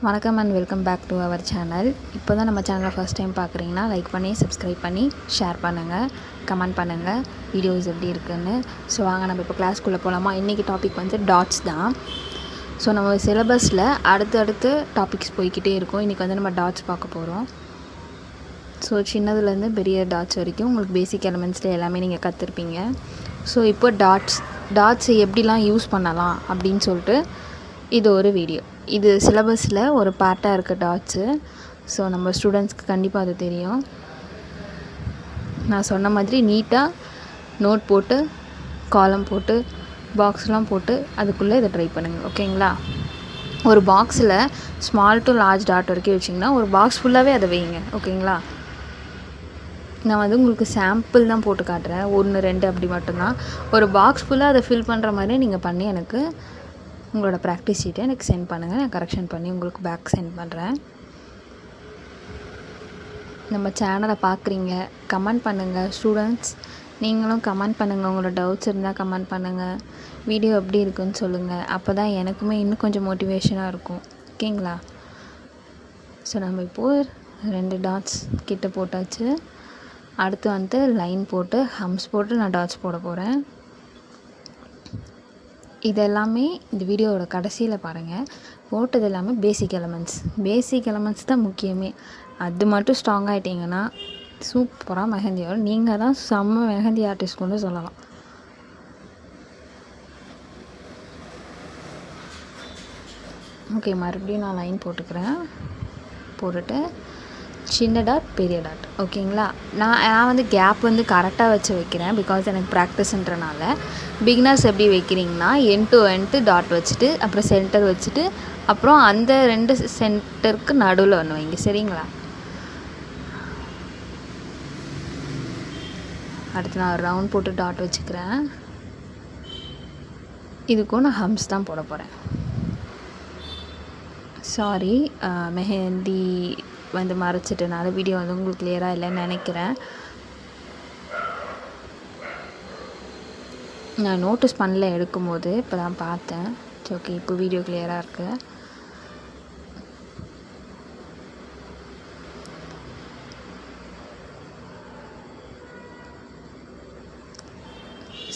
வணக்கம் and welcome back to our channel. இப்போ தான் நம்ம சேனலை ஃபஸ்ட் டைம் பார்க்குறீங்கன்னா லைக் பண்ணி சப்ஸ்கிரைப் பண்ணி ஷேர் பண்ணுங்கள், கமெண்ட் பண்ணுங்கள் வீடியோஸ் எப்படி இருக்குன்னு. ஸோ வாங்க நம்ம இப்போ கிளாஸ்க்குள்ளே போகலாமா. இன்றைக்கி டாபிக் வந்து டாட்ஸ் தான். ஸோ நம்ம சிலபஸில் அடுத்தடுத்து டாபிக்ஸ் போய்கிட்டே இருக்கும். இன்றைக்கி வந்து நம்ம டாட்ஸ் பார்க்க போகிறோம். ஸோ சின்னதுலேருந்து பெரிய டாட்ஸ் வரைக்கும் உங்களுக்கு பேசிக் எலமெண்ட்ஸில் எல்லாமே நீங்கள் கற்றுருப்பீங்க. ஸோ இப்போ டாட்ஸ் எப்படிலாம் யூஸ் பண்ணலாம் அப்படின்னு சொல்லிட்டு இது ஒரு வீடியோ. இது சிலபஸில் ஒரு பார்ட்டாக இருக்குது டாட்ஸு. ஸோ நம்ம ஸ்டூடெண்ட்ஸ்க்கு கண்டிப்பாக அது தெரியும். நான் சொன்ன மாதிரி நீட்டாக நோட் போட்டு காலம் போட்டு பாக்ஸ்லாம் போட்டு அதுக்குள்ளே இதை ட்ரை பண்ணுங்கள், ஓகேங்களா. ஒரு பாக்ஸில் ஸ்மால் டு லார்ஜ் டாட் வரைக்கும் வச்சிங்கன்னா ஒரு பாக்ஸ் ஃபுல்லாகவே அதை வைங்க, ஓகேங்களா. நான் வந்து உங்களுக்கு சாம்பிள் தான் போட்டு காட்டுறேன், 1 2 அப்படி மட்டும்தான். ஒரு பாக்ஸ் ஃபுல்லாக அதை ஃபில் பண்ணுற மாதிரி நீங்கள் பண்ணி எனக்கு உங்களோட ப்ராக்டிஸ் ஷீட்டை எனக்கு சென்ட் பண்ணுங்கள். நான் கரெக்ஷன் பண்ணி உங்களுக்கு பேக் சென்ட் பண்ணுறேன். நம்ம சேனலை பார்க்குறீங்க, கமெண்ட் பண்ணுங்கள் ஸ்டூடெண்ட்ஸ். நீங்களும் கமெண்ட் பண்ணுங்கள், உங்களோட டவுட்ஸ் இருந்தால் கமெண்ட் பண்ணுங்கள். வீடியோ எப்படி இருக்குன்னு சொல்லுங்கள். அப்போ தான் எனக்குமே இன்னும் கொஞ்சம் மோட்டிவேஷனாக இருக்கும், ஓகேங்களா. ஸோ நம்ம இப்போது 2 டாட்ஸ் கிட்ட போட்டாச்சு. அடுத்து வந்து லைன் போட்டு ஹம்ஸ் போட்டு நான் டாட்ஸ் போட போகிறேன். இதெல்லாமே இந்த வீடியோவோட கடைசியில் பாருங்கள். போட்டது எல்லாமே பேசிக் எலமெண்ட்ஸ் தான் முக்கியமே. அது மட்டும் ஸ்ட்ராங் ஆகிட்டிங்கன்னா சூப்பராக மெஹந்தி வரும். நீங்கள் தான் செம்ம மெஹந்தி ஆர்டிஸ்ட் கொண்டு சொல்லலாம். ஓகே, மறுபடியும் நான் லைன் போட்டுக்கிறேன். போட்டுட்டு சின்ன டாட் பெரிய டாட், ஓகேங்களா. நான் வந்து கேப் வந்து கரெக்டாக வச்சு வைக்கிறேன், பிகாஸ் எனக்கு ப்ராக்டிஸ்ன்றனால. பிகினர்ஸ் எப்படி வைக்கிறீங்கன்னா எண்ட் டு எண்ட் டாட் வச்சுட்டு அப்புறம் சென்டர் வச்சுட்டு அப்புறம் அந்த 2 சென்டருக்கு நடுவில் ஒன்று வைங்க, சரிங்களா. அடுத்து நான் ரவுண்ட் போட்டு டாட் வச்சுக்கிறேன். இதுக்கும் நான் ஹம்ஸ் தான் போட போகிறேன். சாரி, மெஹந்தி வந்து மறைச்சிட்டனால வீடியோ வந்து உங்களுக்கு கிளியராக இல்லைன்னு நினைக்கிறேன். நான் நோட்டீஸ் பண்ணல எடுக்கும்போது, இப்போ தான் பார்த்தேன். ஓகே, இப்போ வீடியோ கிளியராக இருக்குது.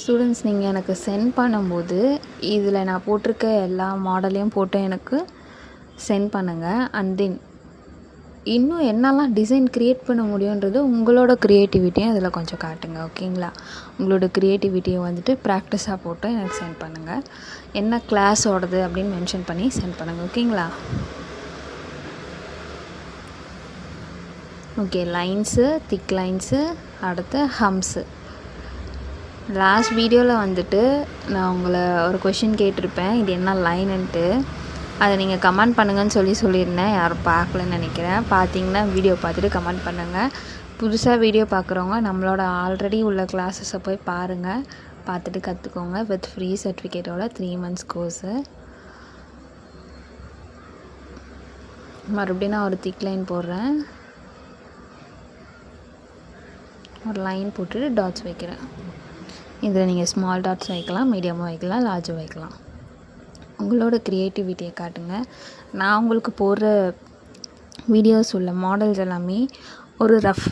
ஸ்டூடெண்ட்ஸ், நீங்கள் எனக்கு சென்ட் பண்ணும்போது இதில் நான் போட்டிருக்க எல்லா மாடலையும் போட்டு எனக்கு சென்ட் பண்ணுங்கள். அண்ட் தென் இன்னும் என்னெல்லாம் டிசைன் க்ரியேட் பண்ண முடியுன்றது உங்களோட க்ரியேட்டிவிட்டியும் அதில் கொஞ்சம் காட்டுங்க, ஓகேங்களா. உங்களோட க்ரியேட்டிவிட்டியை வந்துட்டு ப்ராக்டிஸாக போட்டு எனக்கு சென்ட் பண்ணுங்கள். என்ன கிளாஸோடது அப்படின்னு மென்ஷன் பண்ணி சென்ட் பண்ணுங்கள், ஓகேங்களா. ஓகே, லைன்ஸு, திக் லைன்ஸு, அடுத்து ஹம்ஸு. லாஸ்ட் வீடியோவில் வந்துட்டு நான் உங்களை ஒரு கொஷின் கேட்டிருப்பேன், இது என்ன லைனுன்ட்டு. அதை நீங்கள் கமெண்ட் பண்ணுங்கன்னு சொல்லியிருந்தேன். யாரும் பார்க்கலன்னு நினைக்கிறேன். பார்த்தீங்கன்னா வீடியோ பார்த்துட்டு கமெண்ட் பண்ணுங்கள். புதுசாக வீடியோ பார்க்குறவங்க நம்மளோட ஆல்ரெடி உள்ள கிளாஸஸை போய் பாருங்கள், பார்த்துட்டு கற்றுக்கோங்க. வித் ஃப்ரீ சர்டிஃபிகேட்டோட 3 months கோர்ஸு. மறுபடியும் நான் ஒரு திக் லைன் போடுறேன். ஒரு லைன் போட்டுட்டு டாட்ஸ் வைக்கிறேன். இதில் நீங்கள் ஸ்மால் டாட்ஸ் வைக்கலாம், மீடியமாக வைக்கலாம், லார்ஜும் வைக்கலாம். உங்களோட க்ரியேட்டிவிட்டியை காட்டுங்க. நான் உங்களுக்கு போடுற வீடியோஸ் உள்ள மாடல்ஸ் எல்லாமே ஒரு ரஃப்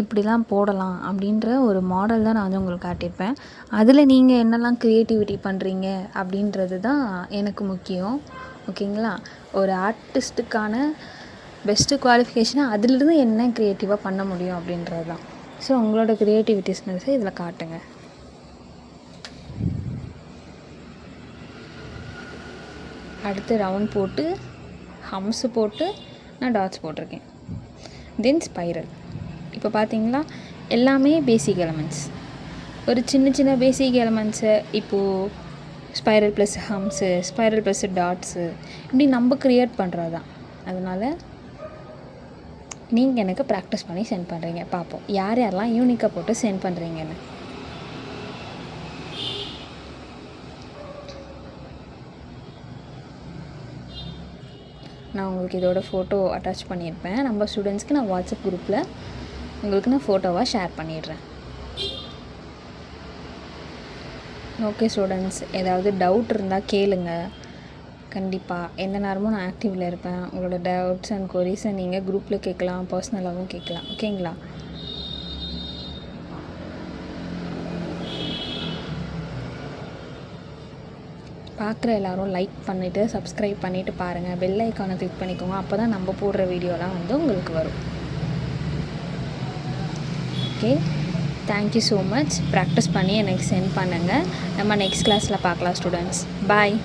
இப்படிலாம் போடலாம் அப்படின்ற ஒரு மாடல் தான் நான் வந்து உங்களுக்கு காட்டியிருப்பேன். அதில் நீங்கள் என்னெல்லாம் க்ரியேட்டிவிட்டி பண்ணுறீங்க அப்படின்றது தான் எனக்கு முக்கியம், ஓகேங்களா. ஒரு ஆர்டிஸ்ட்டுக்கான பெஸ்ட்டு குவாலிஃபிகேஷனாக அதிலிருந்து என்ன க்ரியேட்டிவாக பண்ண முடியும் அப்படின்றது தான். ஸோ உங்களோட க்ரியேட்டிவிட்டிஸ்னஸை இதில் காட்டுங்க. அடுத்து ரவுண்ட் போட்டு ஹம்ஸு போட்டு நான் டாட்ஸ் போட்டிருக்கேன். தென் ஸ்பைரல். இப்போ பார்த்தீங்களா, எல்லாமே பேசிக் எலமெண்ட்ஸ். ஒரு சின்ன சின்ன பேசிக் எலமெண்ட்ஸை இப்போது ஸ்பைரல் ப்ளஸ் ஹம்ஸு, ஸ்பைரல் ப்ளஸ் டாட்ஸு இப்படி நம்ம க்ரியேட் பண்ணுறது தான். அதனால் நீங்கள் எனக்கு ப்ராக்டிஸ் பண்ணி சென்ட் பண்ணுறீங்க, பார்ப்போம் யார் யாரெல்லாம் யூனிக்காக போட்டு சென்ட் பண்ணுறீங்கன்னு. நான் உங்களுக்கு இதோட ஃபோட்டோ அட்டாச் பண்ணியிருப்பேன். நம்ம ஸ்டூடெண்ட்ஸ்க்கு நான் வாட்ஸ்அப் குரூப்பில் உங்களுக்கு நான் ஃபோட்டோவாக ஷேர் பண்ணிடுறேன். ஓகே ஸ்டூடெண்ட்ஸ், ஏதாவது டவுட் இருந்தால் கேளுங்க, கண்டிப்பாக எந்த நேரமும் நான் ஆக்டிவில் இருப்பேன். உங்களோட டவுட்ஸ் அண்ட் கொரீஸை நீங்கள் குரூப்பில் கேட்கலாம், பர்சனலாகவும் கேட்கலாம். ஓகேங்களா? பார்க்குற எல்லோரும் லைக் பண்ணிவிட்டு சப்ஸ்கிரைப் பண்ணிவிட்டு பாருங்கள். பெல் ஐக்கானை கிளிக் பண்ணிக்கோங்க. அப்போ தான் நம்ம போடுற வீடியோலாம் வந்து உங்களுக்கு வரும். Okay, thank you so much. Practice பண்ணி எனக்கு சென்ட் பண்ணுங்கள். நம்ம நெக்ஸ்ட் கிளாஸில் பார்க்கலாம் ஸ்டூடெண்ட்ஸ். பாய்.